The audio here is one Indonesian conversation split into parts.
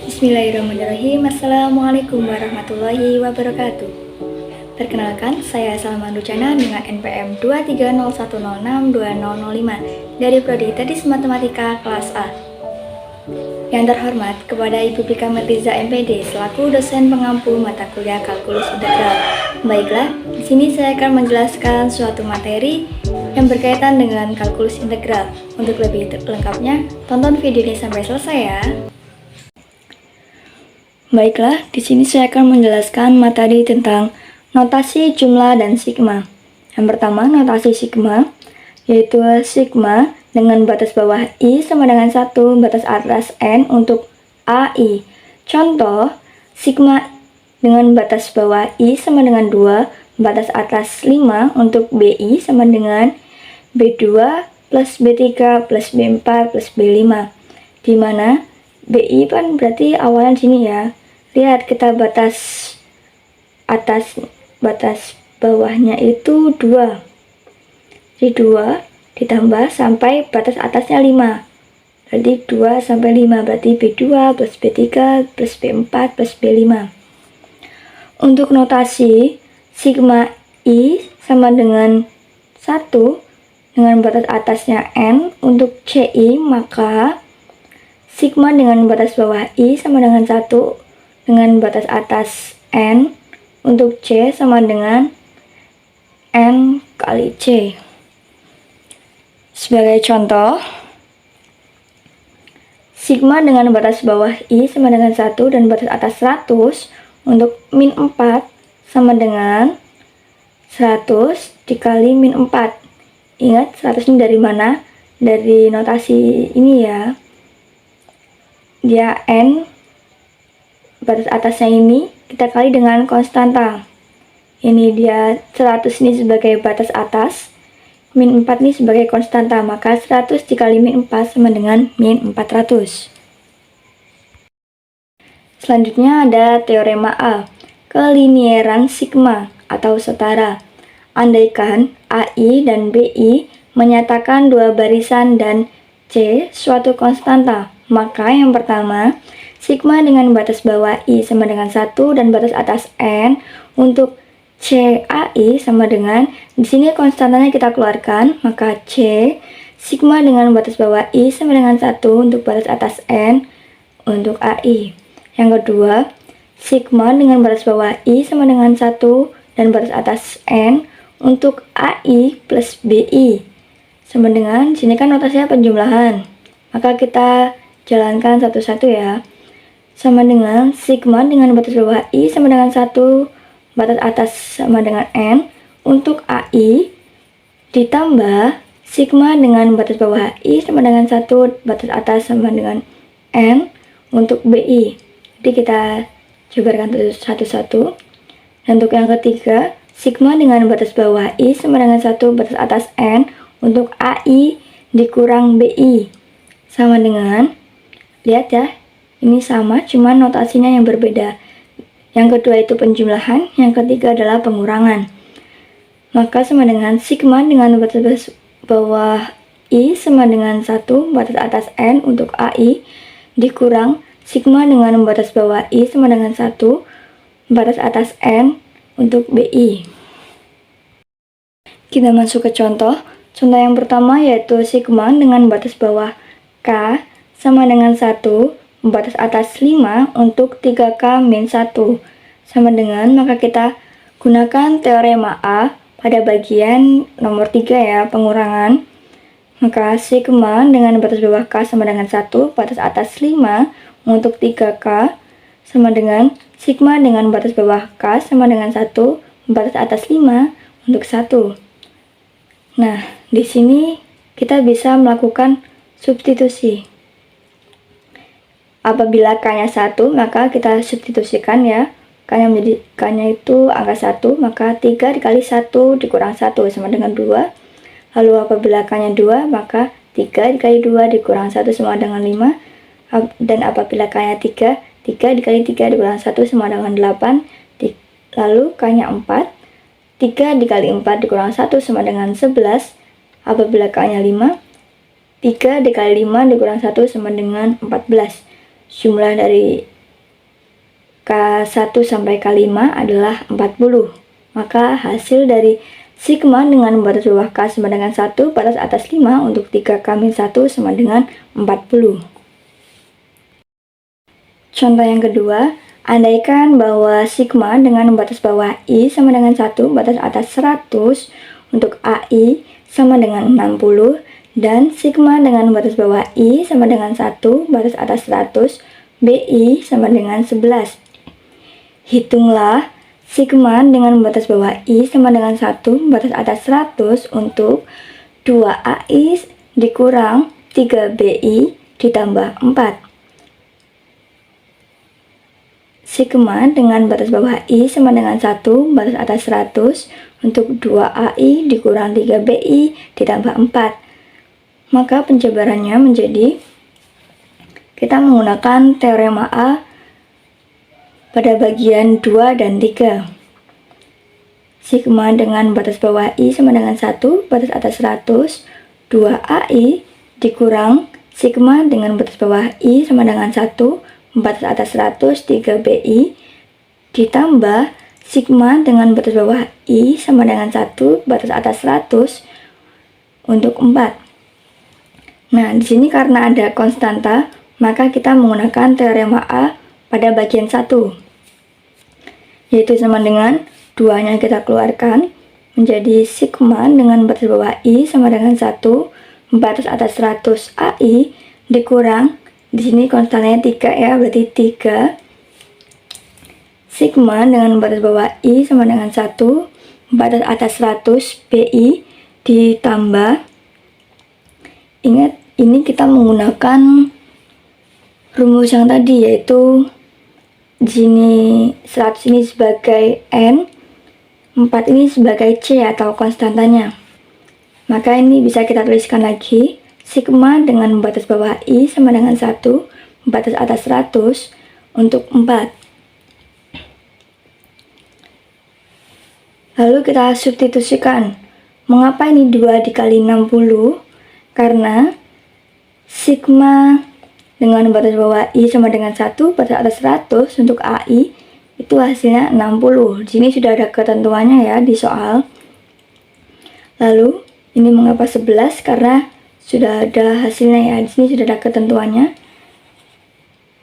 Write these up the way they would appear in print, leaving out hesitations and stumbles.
Bismillahirrahmanirrahim. Assalamualaikum warahmatullahi wabarakatuh. Perkenalkan, saya Salman Rucana dengan NPM 23010620005 dari Prodi Teknik Matematika kelas A. Yang terhormat kepada Ibu Bika Merliza MPD selaku dosen pengampu mata kuliah kalkulus integral. Baiklah, di sini saya akan menjelaskan suatu materi yang berkaitan dengan kalkulus integral. Untuk lebih lengkapnya, tonton videonya sampai selesai ya. Baiklah, di sini saya akan menjelaskan materi tentang notasi jumlah dan sigma. Yang pertama, notasi sigma, yaitu sigma dengan batas bawah I sama dengan 1, batas atas N untuk AI. Contoh, sigma dengan batas bawah I sama dengan 2, batas atas 5 untuk BI sama dengan B2 plus B3 plus B4 plus B5. Di mana BI kan berarti awalnya sini ya. Lihat, kita batas atas, batas bawahnya itu 2. Jadi 2 ditambah sampai batas atasnya 5. Berarti 2 sampai 5, berarti B2 plus B3 plus B4 plus B5. Untuk notasi sigma I sama dengan 1 dengan batas atasnya N untuk CI, maka sigma dengan batas bawah I sama dengan 1 dengan batas atas N untuk C sama dengan N kali C. Sebagai contoh, sigma dengan batas bawah I sama dengan 1 dan batas atas 100 untuk min 4 sama dengan 100 dikali min 4. Ingat 100 ini dari mana? Dari notasi ini ya. Dia N, batas atasnya ini kita kali dengan konstanta. Ini dia 100 ini sebagai batas atas, min 4 ini sebagai konstanta, maka 100 dikali min 4 sama dengan min 400. Selanjutnya ada teorema A, kelinieran sigma atau setara. Andaikan AI dan BI menyatakan dua barisan dan C suatu konstanta, maka yang pertama, sigma dengan batas bawah I sama dengan 1 dan batas atas N untuk CAI sama dengan, di sini konstantanya kita keluarkan, maka C sigma dengan batas bawah I sama dengan 1 untuk batas atas N untuk AI. Yang kedua, sigma dengan batas bawah I sama dengan 1 dan batas atas N untuk AI plus BI sama dengan, di sini kan notasinya penjumlahan, maka kita jalankan satu-satu ya. Sama dengan sigma dengan batas bawah I sama dengan 1, batas atas sama dengan N untuk AI ditambah sigma dengan batas bawah I sama dengan 1, batas atas sama dengan N untuk BI. Jadi kita jabarkan satu-satu. Dan untuk yang ketiga, sigma dengan batas bawah I sama dengan 1, batas atas N untuk AI dikurang BI sama dengan, lihat ya, ini sama, cuman notasinya yang berbeda. Yang kedua itu penjumlahan, yang ketiga adalah pengurangan. Maka sama dengan sigma dengan batas bawah I sama dengan 1, batas atas N untuk AI dikurang sigma dengan batas bawah I sama dengan 1, batas atas N untuk BI. Kita masuk ke contoh. Contoh yang pertama yaitu sigma dengan batas bawah K sama dengan 1, batas atas 5 untuk 3K min 1 sama dengan, maka kita gunakan teorema A pada bagian nomor 3 ya, pengurangan. Maka sigma dengan batas bawah K sama dengan 1, batas atas 5 untuk 3K sama dengan sigma dengan batas bawah K sama dengan 1, batas atas 5 untuk 1. Nah, di sini kita bisa melakukan substitusi. Apabila K-nya 1, maka kita substitusikan ya. K-nya menjadi K-nya itu angka 1, maka 3 dikali 1 dikurang 1 sama dengan 2. Lalu apabila K-nya 2, maka 3 dikali 2 dikurang 1 sama dengan 5. Dan apabila K-nya 3, 3 dikali 3 dikurang 1 sama dengan 8. Lalu K-nya 4, 3 dikali 4 dikurang 1 sama dengan 11. Apabila K-nya 5, 3 dikali 5 dikurang 1 sama dengan 14. jumlah dari K1 sampai K5 adalah 40. Maka hasil dari sigma dengan batas bawah K sama dengan 1, batas atas 5 untuk 3K-1 sama dengan 40. Contoh yang kedua, andaikan bahwa sigma dengan batas bawah I sama dengan 1, batas atas 100 untuk AI sama dengan 60, dan sigma dengan batas bawah I sama dengan 1, batas atas 100, BI sama dengan 11. Hitunglah sigma dengan batas bawah I sama dengan 1, batas atas 100 untuk 2AI dikurang 3BI ditambah 4. Sigma dengan batas bawah I sama dengan 1, batas atas 100 untuk 2AI dikurang 3BI ditambah 4. Maka penjabarannya menjadi, kita menggunakan teorema A pada bagian 2 dan 3. Sigma dengan batas bawah I sama dengan 1, batas atas 100, 2AI dikurang sigma dengan batas bawah I sama dengan 1, batas atas 100, 3BI ditambah sigma dengan batas bawah I sama dengan 1, batas atas 100 untuk 4. Nah, di sini karena ada konstanta, maka kita menggunakan teorema A pada bagian 1, yaitu sama dengan 2-nya kita keluarkan menjadi sigma dengan batas bawah I sama dengan 1, batas atas 100 AI dikurang, di sini konstantanya 3 ya, berarti 3 sigma dengan batas bawah I sama dengan 1, batas atas 100 BI ditambah, ingat ini kita menggunakan rumus yang tadi, yaitu di sini 100 ini sebagai N, 4 ini sebagai C atau konstantanya. Maka ini bisa kita tuliskan lagi, sigma dengan batas bawah I sama dengan 1, batas atas 100 untuk 4. Lalu kita substitusikan. Mengapa ini 2 dikali 60? Karena sigma dengan batas bawah I sama dengan 1, batas atas 100 untuk AI itu hasilnya 60. Di sini sudah ada ketentuannya ya di soal. Lalu ini mengapa 11? Karena sudah ada hasilnya ya. Di sini sudah ada ketentuannya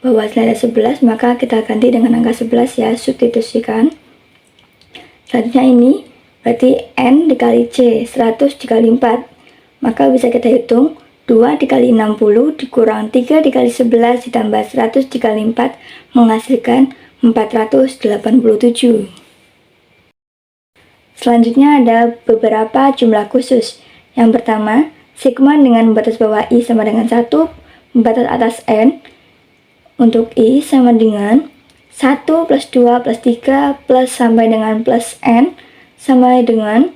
bahwa hasilnya ada 11, maka kita ganti dengan angka 11 ya, substitusikan. Selanjutnya ini berarti N dikali C, 100 dikali 4. Maka bisa kita hitung 2 dikali 60 dikurang 3 dikali 11 ditambah 100 dikali 4 menghasilkan 487. Selanjutnya ada beberapa jumlah khusus. Yang pertama, sigma dengan batas bawah I sama dengan 1, batas atas N untuk I sama dengan 1 plus 2 plus 3 plus sampai dengan plus N sama dengan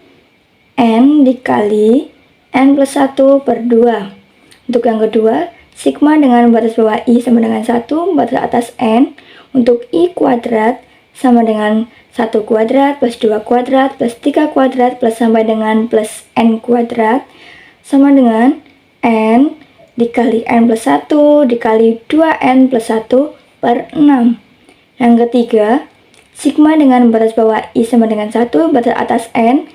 N dikali N plus 1 per 2. Untuk yang kedua, sigma dengan batas bawah I sama dengan 1, batas atas N untuk I kuadrat sama dengan 1 kuadrat plus 2 kuadrat plus 3 kuadrat plus sampai dengan plus N kuadrat sama dengan N dikali N plus 1 dikali 2N plus 1 per 6. Yang ketiga, sigma dengan batas bawah I sama dengan 1, batas atas N,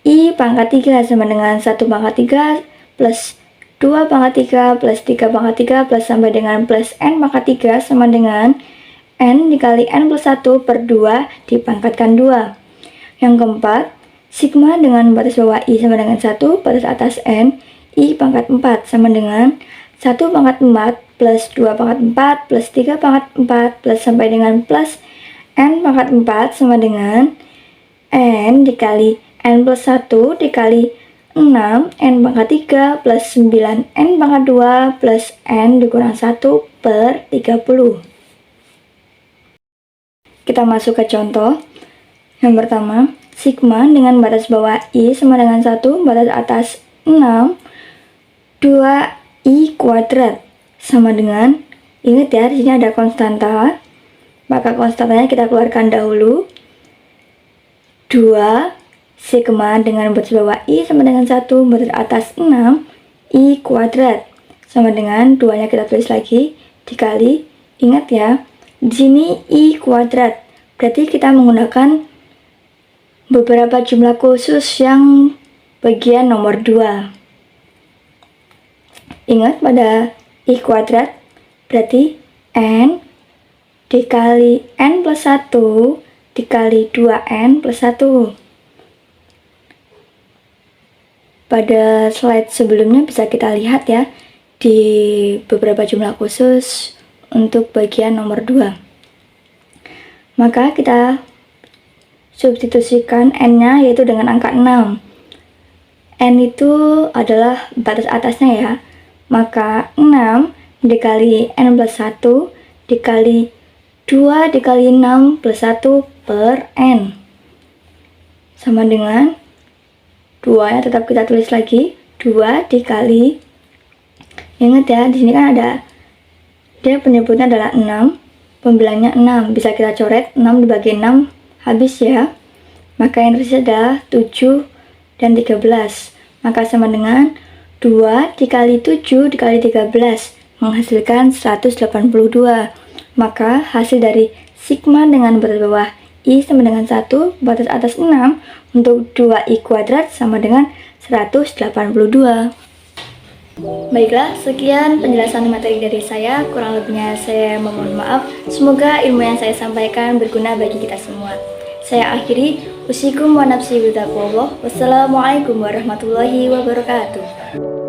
I pangkat 3 sama dengan 1 pangkat 3 plus 2 pangkat 3 plus 3 pangkat 3 plus sampai dengan plus N pangkat 3 sama dengan N dikali N plus 1 per 2 dipangkatkan 2. Yang keempat, sigma dengan batas bawah I sama dengan 1, batas atas N, I pangkat 4 sama dengan 1 pangkat 4 plus 2 pangkat 4 plus 3 pangkat 4 plus sampai dengan plus N pangkat 4 sama dengan N dikali N plus 1 dikali 6 N pangkat 3 plus 9 N pangkat 2 plus N dikurang 1 per 30. Kita masuk ke contoh. Yang pertama, sigma dengan batas bawah I sama dengan 1, batas atas 6, 2I kuadrat sama dengan, ingat ya, di sini ada konstanta, maka konstantanya kita keluarkan dahulu. 2 sigma dengan batas bawah I sama dengan 1, batas atas 6, I kuadrat sama dengan 2-nya kita tulis lagi dikali Ingat ya, di sini I kuadrat. Berarti kita menggunakan beberapa jumlah khusus yang bagian nomor 2. Ingat pada I kuadrat, berarti N dikali N plus 1 dikali 2N plus 1. Pada slide sebelumnya bisa kita lihat ya, di beberapa jumlah khusus untuk bagian nomor 2. Maka kita substitusikan N-nya yaitu dengan angka 6. N itu adalah batas atasnya ya. Maka 6 dikali N plus 1 dikali 2 dikali 6 plus 1 per N. Sama dengan 2 nya tetap kita tulis lagi. 2 dikali, ingat ya, di sini kan ada, dia penyebutnya adalah 6, pembilangnya 6. Bisa kita coret 6 dibagi 6 habis ya. Maka yang tersisa adalah 7 dan 13. Maka sama dengan 2 dikali 7 dikali 13 menghasilkan 182. Maka hasil dari sigma dengan batas bawah I sama dengan 1, batas atas 6 untuk 2I kuadrat sama dengan 182. Baiklah, sekian penjelasan materi dari saya. Kurang lebihnya saya memohon maaf. Semoga ilmu yang saya sampaikan berguna bagi kita semua. Saya akhiri. Usikum wa nafsi bittaqwallah. Wassalamualaikum warahmatullahi wabarakatuh.